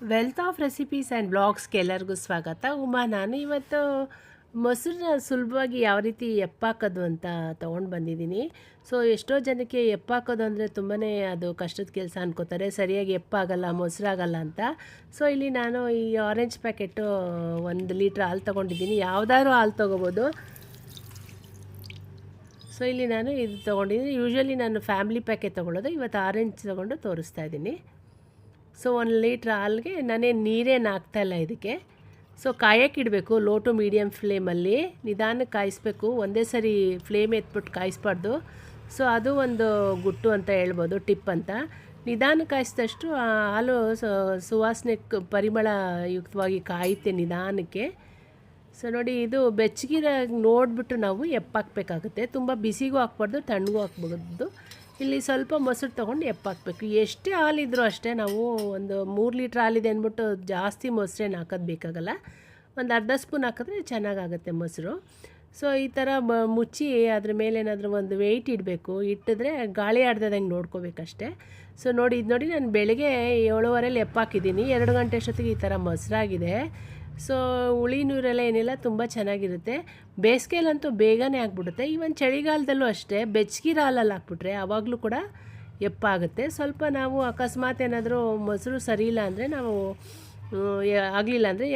Wealth of recipes and ಬ್ಲಾಗ್ಸ್ಗೆ ಎಲ್ಲರಿಗೂ ಸ್ವಾಗತ. ನಾನು ಇವತ್ತು ಮೊಸರನ್ನ ಸುಲಭವಾಗಿ ಯಾವ ರೀತಿ ಎಪ್ಪಾಕೋದು ಅಂತ ತೊಗೊಂಡು ಬಂದಿದ್ದೀನಿ. ಸೊ ಎಷ್ಟೋ ಜನಕ್ಕೆ ಎಪ್ಪಾಕೋದು ಅಂದರೆ ತುಂಬಾ ಅದು ಕಷ್ಟದ ಕೆಲಸ ಅನ್ಕೋತಾರೆ, ಸರಿಯಾಗಿ ಎಪ್ಪಾಗಲ್ಲ, ಮೊಸರಾಗಲ್ಲ ಅಂತ. ಸೊ ಇಲ್ಲಿ ನಾನು ಈ ಆರೆಂಜ್ ಪ್ಯಾಕೆಟು 1 ಲೀಟ್ರ್ ಹಾಲು ತೊಗೊಂಡಿದ್ದೀನಿ. ಯಾವುದಾದ್ರೂ ಹಾಲು ತೊಗೋಬೋದು. ಸೊ ಇಲ್ಲಿ ನಾನು ಇದು ತೊಗೊಂಡಿದ್ದೀನಿ. ಯೂಶ್ವಲಿ ನಾನು ಫ್ಯಾಮಿಲಿ ಪ್ಯಾಕೆಟ್ ತೊಗೊಳ್ಳೋದು, ಇವತ್ತು ಆರೆಂಜ್ ತೊಗೊಂಡು ತೋರಿಸ್ತಾ ಇದ್ದೀನಿ. ಸೊ 1 ಲೀಟ್ರ್ ಹಾಲಿಗೆ ನಾನೇನು ನೀರೇನು ಹಾಕ್ತಾಯಿಲ್ಲ ಇದಕ್ಕೆ. ಸೊ ಕಾಯಕ್ಕಿಡಬೇಕು, ಲೋ ಟು ಮೀಡಿಯಮ್ ಫ್ಲೇಮಲ್ಲಿ ನಿಧಾನಕ್ಕೆ ಕಾಯಿಸ್ಬೇಕು. ಒಂದೇ ಸರಿ ಫ್ಲೇಮ್ ಎತ್ಬಿಟ್ಟು ಕಾಯಿಸ್ಬಾರ್ದು. ಸೊ ಅದು ಒಂದು ಗುಟ್ಟು ಅಂತ ಹೇಳ್ಬೋದು, ಟಿಪ್ ಅಂತ. ನಿಧಾನಕ್ಕೆ ಕಾಯಿಸಿದಷ್ಟು ಆ ಹಾಲು ಸುವಾಸನೆ ಪರಿಮಳಯುಕ್ತವಾಗಿ ಕಾಯುತ್ತೆ ನಿಧಾನಕ್ಕೆ. ಸೊ ನೋಡಿ, ಇದು ಬೆಚ್ಚಗಿರ ನೋಡಿಬಿಟ್ಟು ನಾವು ಎಪ್ಪಾಕಬೇಕಾಗುತ್ತೆ. ತುಂಬ ಬಿಸಿಗೂ ಹಾಕ್ಬಾರ್ದು, ತಣ್ಣಗೂ ಹಾಕ್ಬಾರ್ದು. ಇಲ್ಲಿ ಸ್ವಲ್ಪ ಮೊಸರು ತೊಗೊಂಡು ಎಪ್ಪಾಕಬೇಕು. ಎಷ್ಟೇ ಹಾಲಿದ್ರೂ ಅಷ್ಟೇ, ನಾವು ಒಂದು 3 ಲೀಟ್ರ್ ಹಾಲಿದೆ ಅಂದ್ಬಿಟ್ಟು ಜಾಸ್ತಿ ಮೊಸರೇನು ಹಾಕೋದು ಬೇಕಾಗಲ್ಲ. ಒಂದು ಅರ್ಧ ಸ್ಪೂನ್ ಹಾಕಿದ್ರೆ ಚೆನ್ನಾಗಾಗುತ್ತೆ ಮೊಸರು. ಸೊ ಈ ಥರ ಮುಚ್ಚಿ ಅದ್ರ ಮೇಲೆ ಏನಾದರೂ ಒಂದು ವೆಯ್ಟ್ ಇಡಬೇಕು. ಇಟ್ಟಿದ್ರೆ ಗಾಳಿ ಆಡ್ದಂಗೆ ನೋಡ್ಕೋಬೇಕಷ್ಟೆ. ಸೊ ನೋಡಿ, ಇದು ನೋಡಿ, ನಾನು ಬೆಳಗ್ಗೆ 7:30 ಎಪ್ಪಾಕಿದ್ದೀನಿ. 2 ಗಂಟೆ ಅಷ್ಟೊತ್ತಿಗೆ ಈ ಥರ ಮೊಸರಾಗಿದೆ. ಸೊ ಹುಳಿ ನೀರೆಲ್ಲ ಏನಿಲ್ಲ, ತುಂಬ ಚೆನ್ನಾಗಿರುತ್ತೆ. ಬೇಸಿಗೆಯಲ್ಲಂತೂ ಬೇಗನೆ ಆಗಿಬಿಡುತ್ತೆ. ಈವನ್ ಚಳಿಗಾಲದಲ್ಲೂ ಅಷ್ಟೇ, ಬೆಚ್ಚಗಿರೋ ಹಾಲಲ್ಲಿ ಹಾಕ್ಬಿಟ್ರೆ ಆವಾಗಲೂ ಕೂಡ ಎಪ್ಪಾಗುತ್ತೆ. ಸ್ವಲ್ಪ ನಾವು ಅಕಸ್ಮಾತ್ ಏನಾದರೂ ಮೊಸರು ಸರಿ ಇಲ್ಲ ಅಂದರೆ ನಾವು ಆಗಲಿಲ್ಲ ಅಂದರೆ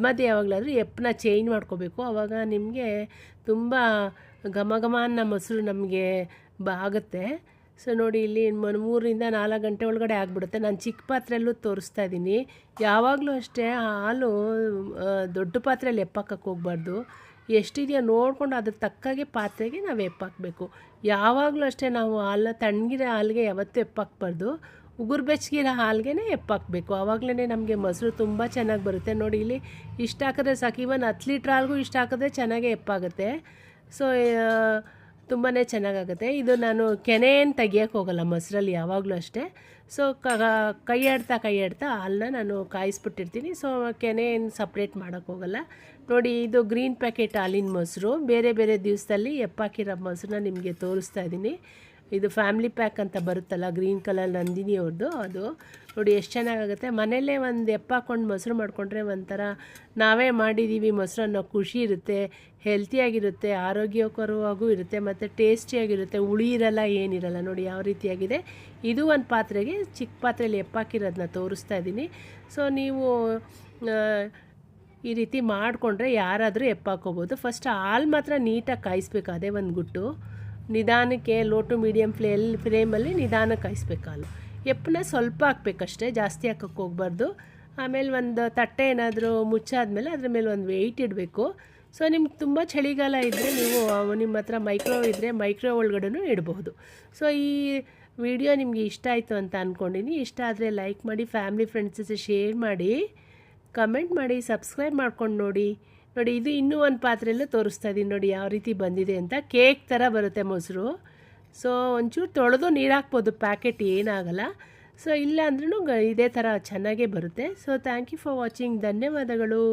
ಮಧ್ಯೆ ಯಾವಾಗಲಾದರೂ ಎಪ್ಪನ್ನ ಚೇಂಜ್ ಮಾಡ್ಕೋಬೇಕು. ಆವಾಗ ನಿಮಗೆ ತುಂಬ ಘಮ ಘಮ ಅನ್ನೋ ಮೊಸರು ನಮಗೆ ಆಗುತ್ತೆ. ಸೊ ನೋಡಿ, ಇಲ್ಲಿ 3ರಿಂದ 4 ಗಂಟೆ ಒಳಗಡೆ ಆಗಿಬಿಡುತ್ತೆ. ನಾನು ಚಿಕ್ಕ ಪಾತ್ರೆಯಲ್ಲೂ ತೋರಿಸ್ತಾ ಇದ್ದೀನಿ. ಯಾವಾಗಲೂ ಅಷ್ಟೇ ಹಾಲು ದೊಡ್ಡ ಪಾತ್ರೆಯಲ್ಲಿ ಎಪ್ಪಾಕಕ್ಕೆ ಹೋಗ್ಬಾರ್ದು. ಎಷ್ಟಿದೆಯೋ ನೋಡಿಕೊಂಡು ಅದ್ರ ತಕ್ಕಾಗೆ ಪಾತ್ರೆಗೆ ನಾವು ಎಪ್ಪಾಕಬೇಕು. ಯಾವಾಗಲೂ ಅಷ್ಟೇ ನಾವು ಹಾಲನ್ನ ತಣ್ಣಗಿರೋ ಹಾಲಿಗೆ ಯಾವತ್ತೂ ಎಪ್ಪಾಕಬಾರ್ದು. ಉಗುರು ಬೆಚ್ಚಗಿರೋ ಹಾಲಿಗೆ ಎಪ್ಪಾಕಬೇಕು. ಆವಾಗಲೇ ನಮಗೆ ಮೊಸರು ತುಂಬ ಚೆನ್ನಾಗಿ ಬರುತ್ತೆ. ನೋಡಿ, ಇಲ್ಲಿ ಇಷ್ಟು ಹಾಕಿದ್ರೆ ಸಾಕು. ಇವನ್ 10 ಲೀಟ್ರ್ ಹಾಲಿಗೂ ಇಷ್ಟು ಹಾಕಿದ್ರೆ ಚೆನ್ನಾಗೇ ಎಪ್ಪಾಗುತ್ತೆ. ಸೊ ತುಂಬಾ ಚೆನ್ನಾಗಾಗುತ್ತೆ. ಇದು ನಾನು ಕೆನೆ ಏನು ತೆಗಿಯೋಕ್ಕೆ ಹೋಗಲ್ಲ ಮೊಸರಲ್ಲಿ ಯಾವಾಗಲೂ ಅಷ್ಟೇ. ಸೊ ಕೈ ಆಡ್ತಾ ಹಾಲನ್ನ ನಾನು ಕಾಯಿಸ್ಬಿಟ್ಟಿರ್ತೀನಿ. ಸೊ ಕೆನೆ ಏನು ಸಪ್ರೇಟ್ ಮಾಡೋಕ್ಕೆ ಹೋಗಲ್ಲ. ನೋಡಿ, ಇದು ಗ್ರೀನ್ ಪ್ಯಾಕೆಟ್ ಹಾಲಿನ ಮೊಸರು. ಬೇರೆ ಬೇರೆ ದಿವಸದಲ್ಲಿ ಎಪ್ಪಾಕಿರೋ ಮೊಸರನ್ನ ನಿಮಗೆ ತೋರಿಸ್ತಾ ಇದ್ದೀನಿ. ಇದು ಫ್ಯಾಮಿಲಿ ಪ್ಯಾಕ್ ಅಂತ ಬರುತ್ತಲ್ಲ, ಗ್ರೀನ್ ಕಲರ್ ನಂದಿನಿ ಅವ್ರದ್ದು, ಅದು ನೋಡಿ ಎಷ್ಟು ಚೆನ್ನಾಗಾಗುತ್ತೆ. ಮನೆಯಲ್ಲೇ ಒಂದು ಎಪ್ಪಾಕೊಂಡು ಮೊಸರು ಮಾಡಿಕೊಂಡ್ರೆ ಒಂಥರ ನಾವೇ ಮಾಡಿದ್ದೀವಿ ಮೊಸರು ಅನ್ನೋ ಖುಷಿ ಇರುತ್ತೆ. ಹೆಲ್ತಿಯಾಗಿರುತ್ತೆ, ಆರೋಗ್ಯಕರವಾಗೂ ಇರುತ್ತೆ, ಮತ್ತು ಟೇಸ್ಟಿಯಾಗಿರುತ್ತೆ. ಹುಳಿ ಇರಲ್ಲ, ಏನಿರಲ್ಲ. ನೋಡಿ ಯಾವ ರೀತಿಯಾಗಿದೆ. ಇದು ಒಂದು ಪಾತ್ರೆಗೆ ಚಿಕ್ಕ ಪಾತ್ರೆಯಲ್ಲಿ ಎಪ್ಪಾಕಿರೋದನ್ನ ತೋರಿಸ್ತಾ ಇದ್ದೀನಿ. ಸೊ ನೀವು ಈ ರೀತಿ ಮಾಡಿಕೊಂಡ್ರೆ ಯಾರಾದರೂ ಎಪ್ಪಾಕೋಬೋದು. ಫಸ್ಟ್ ಹಾಲು ಮಾತ್ರ ನೀಟಾಗಿ ಕಾಯಿಸ್ಬೇಕು, ಅದೇ ಒಂದು ಗುಟ್ಟು. ನಿಧಾನಕ್ಕೆ ಲೋ ಟು ಮೀಡಿಯಮ್ ಫ್ಲೇಮಲ್ಲಿ ನಿಧಾನಕ್ಕೆ ಕಾಯಿಸ್ಬೇಕು ಹಾಲು. ಎಪ್ಪನ್ನ ಸ್ವಲ್ಪ ಹಾಕ್ಬೇಕಷ್ಟೇ, ಜಾಸ್ತಿ ಹಾಕೋಕ್ಕೆ ಹೋಗ್ಬಾರ್ದು. ಆಮೇಲೆ ಒಂದು ತಟ್ಟೆ ಏನಾದರೂ ಮುಚ್ಚಾದ್ಮೇಲೆ ಅದ್ರ ಮೇಲೆ ಒಂದು ವೆಯ್ಟ್ ಇಡಬೇಕು. ಸೊ ನಿಮ್ಗೆ ತುಂಬ ಚಳಿಗಾಲ ಇದ್ದರೆ ನೀವು ನಿಮ್ಮ ಹತ್ರ ಮೈಕ್ರೋವೇವ್ ಇದ್ದರೆ ಮೈಕ್ರೋವೇವ್ ಒಳಗಡೆನೂ ಇಡಬಹುದು. ಸೊ ಈ ವಿಡಿಯೋ ನಿಮಗೆ ಇಷ್ಟ ಆಯಿತು ಅಂತ ಅಂದ್ಕೊಂಡಿನಿ. ಇಷ್ಟ ಆದರೆ ಲೈಕ್ ಮಾಡಿ, ಫ್ಯಾಮಿಲಿ ಫ್ರೆಂಡ್ಸ್ ಜೊತೆ ಶೇರ್ ಮಾಡಿ, ಕಮೆಂಟ್ ಮಾಡಿ, ಸಬ್ಸ್ಕ್ರೈಬ್ ಮಾಡ್ಕೊಂಡು ನೋಡಿ. ನೋಡಿ, ಇದು ಇನ್ನೂ ಒಂದು ಪಾತ್ರೆಯಲ್ಲೂ ತೋರಿಸ್ತಾ ಇದ್ದೀನಿ. ನೋಡಿ ಯಾವ ರೀತಿ ಬಂದಿದೆ ಅಂತ. ಕೇಕ್ ಥರ ಬರುತ್ತೆ ಮೊಸರು. ಸೊ ಒಂಚೂರು ತೊಳೆದು ನೀರು ಹಾಕ್ಬೋದು, ಪ್ಯಾಕೆಟ್ ಏನಾಗಲ್ಲ. ಸೊ ಇಲ್ಲ ಅಂದ್ರೂ ಇದೇ ಥರ ಚೆನ್ನಾಗೇ ಬರುತ್ತೆ. So thank you for watching. ಧನ್ಯವಾದಗಳು.